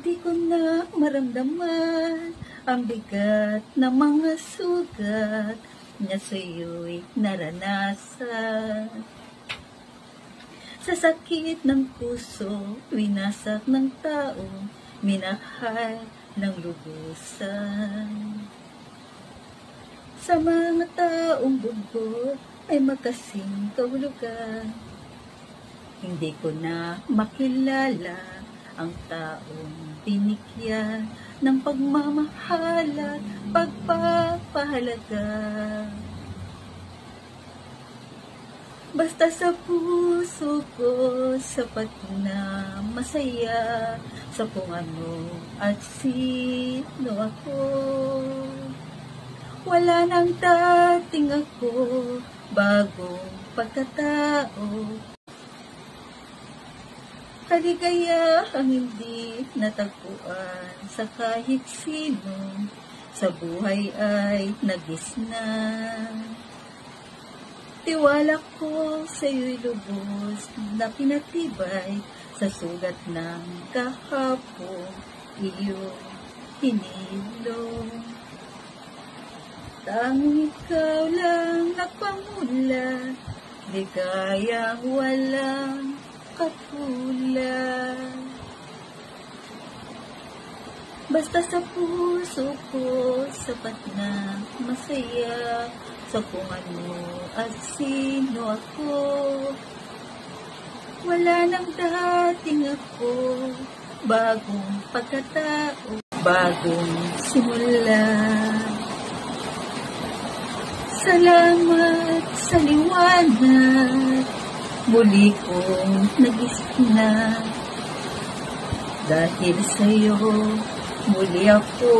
Di ko na maramdaman ang bigat ng mga sugat na sa'yo'y naranasan. Sa sakit ng puso, winasak ng tao, minahal ng lubusan. Sa mga taong bugbog ay magkasing kahulugan. Hindi ko na makilala ang taong tinikyan ng pagmamahal at pagpapahalaga. Basta sa puso ko, sapat na masaya sa kung ano at sino ako. Wala nang dating ako, bagong pagkatao. Kaligayahang hindi natagpuan sa kahit sino, sa buhay ay nagisna. Tiwala ko sa'yo'y lubos na pinatibay sa sugat ng kahapon, iyong hinilong. Tanging ikaw lang napamula, ligayang walang katulad. Basta sa puso ko, sapat na masaya sa kung ano at sino ako. Wala nang dating ako, bagong pagkatao, bagong simula. Salamat sa liwanag, muli kong nagisna. Dahil sa'yo, muli ako